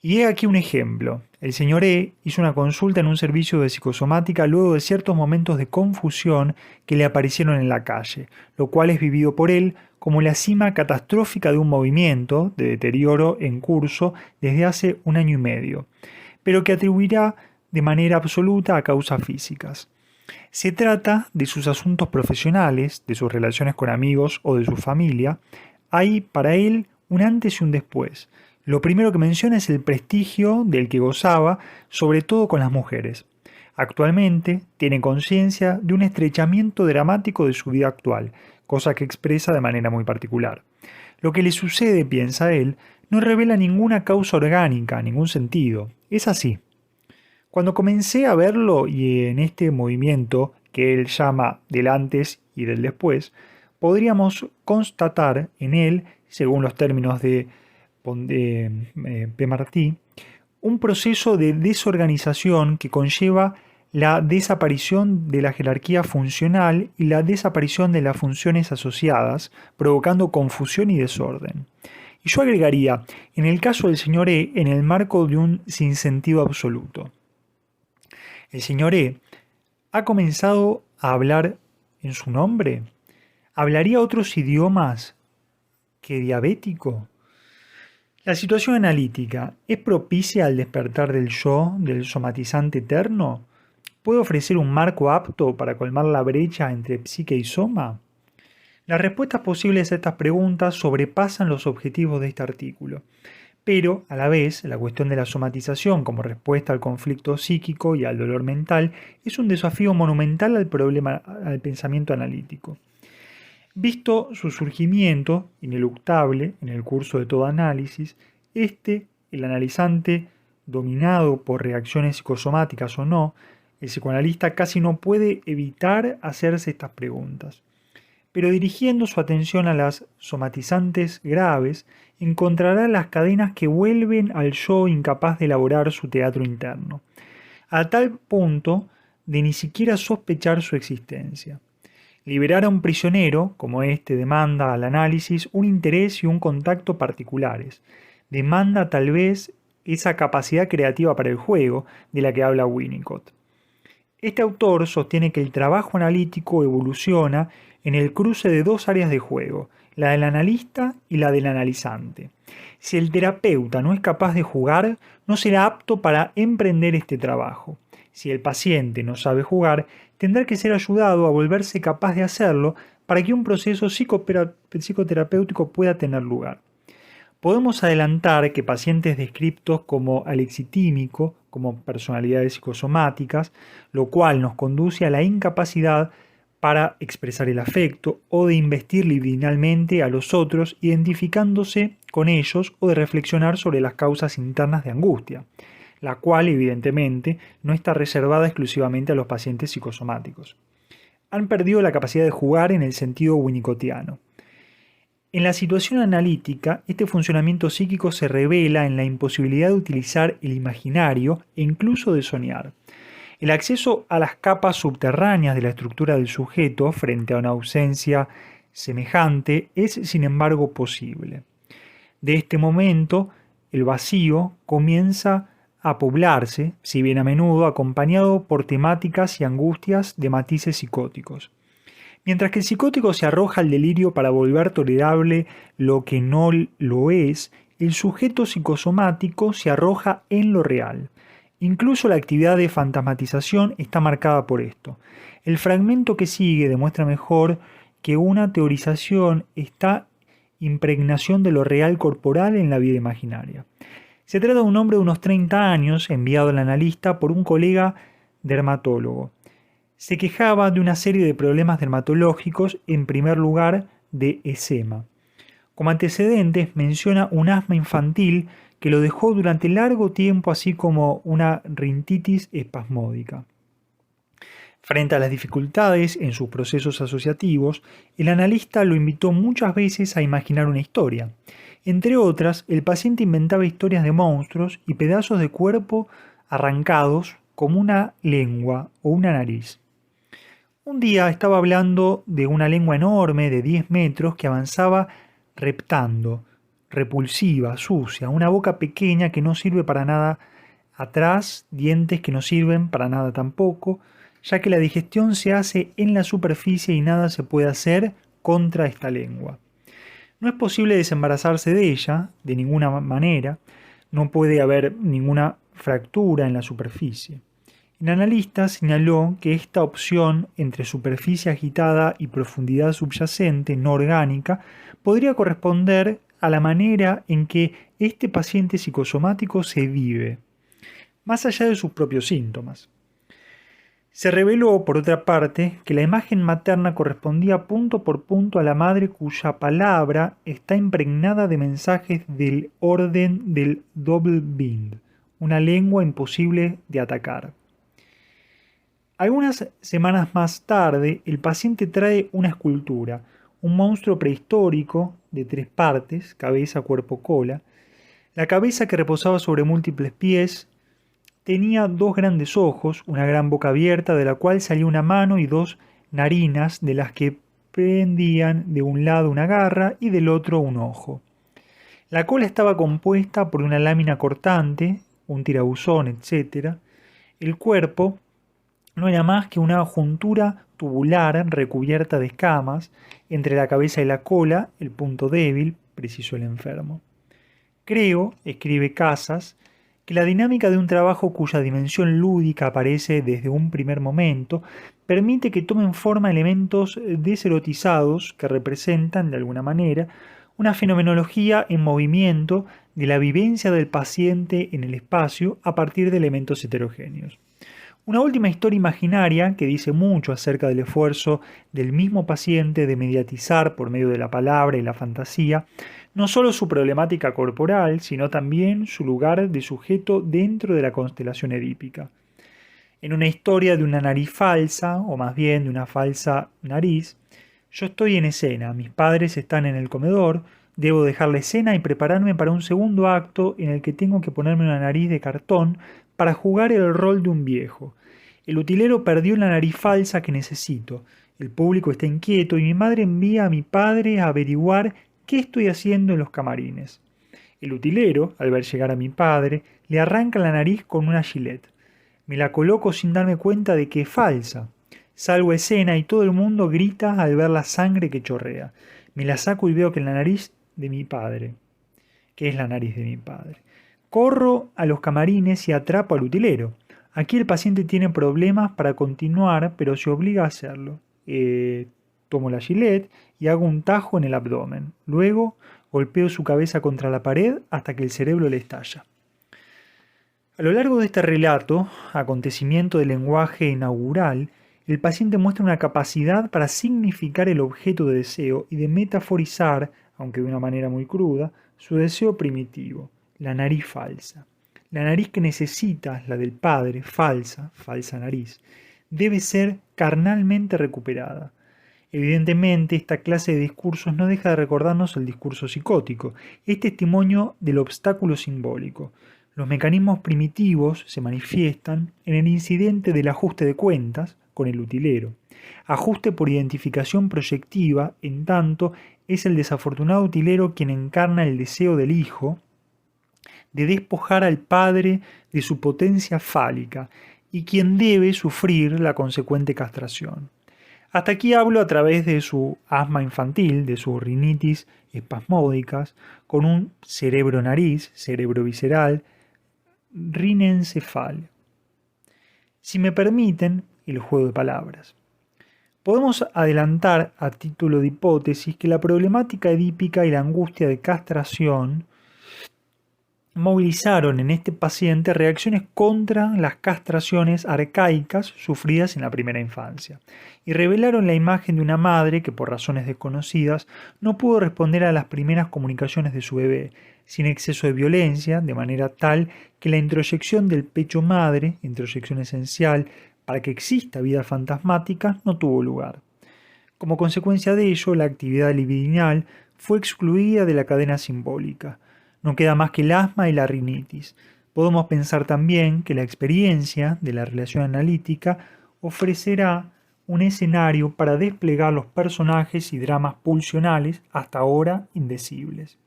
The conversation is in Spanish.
Y he aquí un ejemplo. El señor E hizo una consulta en un servicio de psicosomática luego de ciertos momentos de confusión que le aparecieron en la calle, lo cual es vivido por él como la cima catastrófica de un movimiento de deterioro en curso desde hace un año y medio, pero que atribuirá de manera absoluta a causas físicas. Se trata de sus asuntos profesionales, de sus relaciones con amigos o de su familia. Hay para él un antes y un después. Lo primero que menciona es el prestigio del que gozaba, sobre todo con las mujeres. Actualmente tiene conciencia de un estrechamiento dramático de su vida actual, cosa que expresa de manera muy particular. Lo que le sucede, piensa él, no revela ninguna causa orgánica, ningún sentido. Es así. Cuando comencé a verlo y en este movimiento que él llama del antes y del después, podríamos constatar en él, según los términos de P. Martí, un proceso de desorganización que conlleva la desaparición de la jerarquía funcional y la desaparición de las funciones asociadas, provocando confusión y desorden. Y yo agregaría, en el caso del señor E, en el marco de un sinsentido absoluto. El señor E ha comenzado a hablar en su nombre. ¿Hablaría otros idiomas que diabético? La situación analítica es propicia al despertar del yo, del somatizante eterno. ¿Puede ofrecer un marco apto para colmar la brecha entre psique y soma? Las respuestas posibles a estas preguntas sobrepasan los objetivos de este artículo. Pero, a la vez, la cuestión de la somatización como respuesta al conflicto psíquico y al dolor mental es un desafío monumental al pensamiento analítico. Visto su surgimiento, ineluctable, en el curso de todo análisis, el analizante, dominado por reacciones psicosomáticas o no, el psicoanalista casi no puede evitar hacerse estas preguntas. Pero dirigiendo su atención a las somatizantes graves, encontrará las cadenas que vuelven al yo incapaz de elaborar su teatro interno, a tal punto de ni siquiera sospechar su existencia. Liberar a un prisionero, como este, demanda al análisis un interés y un contacto particulares. Demanda tal vez esa capacidad creativa para el juego de la que habla Winnicott. Este autor sostiene que el trabajo analítico evoluciona en el cruce de dos áreas de juego, la del analista y la del analizante. Si el terapeuta no es capaz de jugar, no será apto para emprender este trabajo. Si el paciente no sabe jugar, tendrá que ser ayudado a volverse capaz de hacerlo para que un proceso psicoterapéutico pueda tener lugar. Podemos adelantar que pacientes descriptos como alexitímico, como personalidades psicosomáticas, lo cual nos conduce a la incapacidad para expresar el afecto o de investir libidinalmente a los otros identificándose con ellos o de reflexionar sobre las causas internas de angustia, la cual evidentemente no está reservada exclusivamente a los pacientes psicosomáticos. Han perdido la capacidad de jugar en el sentido winnicottiano. En la situación analítica, este funcionamiento psíquico se revela en la imposibilidad de utilizar el imaginario e incluso de soñar. El acceso a las capas subterráneas de la estructura del sujeto frente a una ausencia semejante es, sin embargo, posible. De este momento, el vacío comienza a poblarse, si bien a menudo acompañado por temáticas y angustias de matices psicóticos. Mientras que el psicótico se arroja al delirio para volver tolerable lo que no lo es, el sujeto psicosomático se arroja en lo real. Incluso la actividad de fantasmatización está marcada por esto. El fragmento que sigue demuestra mejor que una teorización está impregnación de lo real corporal en la vida imaginaria. Se trata de un hombre de unos 30 años, enviado al analista por un colega dermatólogo. Se quejaba de una serie de problemas dermatológicos, en primer lugar de eczema. Como antecedentes menciona un asma infantil que lo dejó durante largo tiempo, así como una rinitis espasmódica. Frente a las dificultades en sus procesos asociativos, el analista lo invitó muchas veces a imaginar una historia. Entre otras, el paciente inventaba historias de monstruos y pedazos de cuerpo arrancados como una lengua o una nariz. Un día estaba hablando de una lengua enorme de 10 metros que avanzaba reptando, repulsiva, sucia, una boca pequeña que no sirve para nada atrás, dientes que no sirven para nada tampoco, ya que la digestión se hace en la superficie y nada se puede hacer contra esta lengua. No es posible desembarazarse de ella de ninguna manera, no puede haber ninguna fractura en la superficie. El analista señaló que esta opción entre superficie agitada y profundidad subyacente no orgánica podría corresponder a la manera en que este paciente psicosomático se vive, más allá de sus propios síntomas. Se reveló, por otra parte, que la imagen materna correspondía punto por punto a la madre cuya palabra está impregnada de mensajes del orden del Doppelbind, una lengua imposible de atacar. Algunas semanas más tarde, el paciente trae una escultura, un monstruo prehistórico de 3 partes, cabeza, cuerpo, cola. La cabeza, que reposaba sobre múltiples pies, tenía 2 grandes ojos, una gran boca abierta de la cual salía una mano y 2 narinas de las que pendían de un lado una garra y del otro un ojo. La cola estaba compuesta por una lámina cortante, un tirabuzón, etc. El cuerpo no era más que una juntura tubular recubierta de escamas, entre la cabeza y la cola, el punto débil, precisó el enfermo. Creo, escribe Casas, que la dinámica de un trabajo cuya dimensión lúdica aparece desde un primer momento permite que tomen forma elementos deserotizados que representan, de alguna manera, una fenomenología en movimiento de la vivencia del paciente en el espacio a partir de elementos heterogéneos. Una última historia imaginaria que dice mucho acerca del esfuerzo del mismo paciente de mediatizar por medio de la palabra y la fantasía no solo su problemática corporal, sino también su lugar de sujeto dentro de la constelación edípica. En una historia de una nariz falsa, o más bien de una falsa nariz, yo estoy en escena, mis padres están en el comedor, debo dejar la escena y prepararme para un segundo acto en el que tengo que ponerme una nariz de cartón para jugar el rol de un viejo. El utilero perdió la nariz falsa que necesito. El público está inquieto y mi madre envía a mi padre a averiguar qué estoy haciendo en los camarines. El utilero, al ver llegar a mi padre, le arranca la nariz con una gilet. Me la coloco sin darme cuenta de que es falsa. Salgo a escena y todo el mundo grita al ver la sangre que chorrea. Me la saco y veo que es la nariz de mi padre. Corro a los camarines y atrapo al utilero. Aquí el paciente tiene problemas para continuar, pero se obliga a hacerlo. Tomo la gilet y hago un tajo en el abdomen. Luego golpeo su cabeza contra la pared hasta que el cerebro le estalla. A lo largo de este relato, acontecimiento del lenguaje inaugural, el paciente muestra una capacidad para significar el objeto de deseo y de metaforizar, aunque de una manera muy cruda, su deseo primitivo, la nariz falsa. La nariz que necesita, la del padre, falsa nariz, debe ser carnalmente recuperada. Evidentemente, esta clase de discursos no deja de recordarnos el discurso psicótico, es testimonio del obstáculo simbólico. Los mecanismos primitivos se manifiestan en el incidente del ajuste de cuentas con el utilero. Ajuste por identificación proyectiva, en tanto es el desafortunado utilero quien encarna el deseo del hijo de despojar al padre de su potencia fálica y quien debe sufrir la consecuente castración. Hasta aquí hablo a través de su asma infantil, de sus rinitis espasmódicas, con un cerebro-nariz, cerebro visceral, rinencefal. Si me permiten, el juego de palabras. Podemos adelantar a título de hipótesis que la problemática edípica y la angustia de castración movilizaron en este paciente reacciones contra las castraciones arcaicas sufridas en la primera infancia y revelaron la imagen de una madre que por razones desconocidas no pudo responder a las primeras comunicaciones de su bebé, sin exceso de violencia, de manera tal que la introyección del pecho madre, introyección esencial para que exista vida fantasmática, no tuvo lugar. Como consecuencia de ello, la actividad libidinal fue excluida de la cadena simbólica. No queda más que el asma y la rinitis. Podemos pensar también que la experiencia de la relación analítica ofrecerá un escenario para desplegar los personajes y dramas pulsionales hasta ahora indecibles.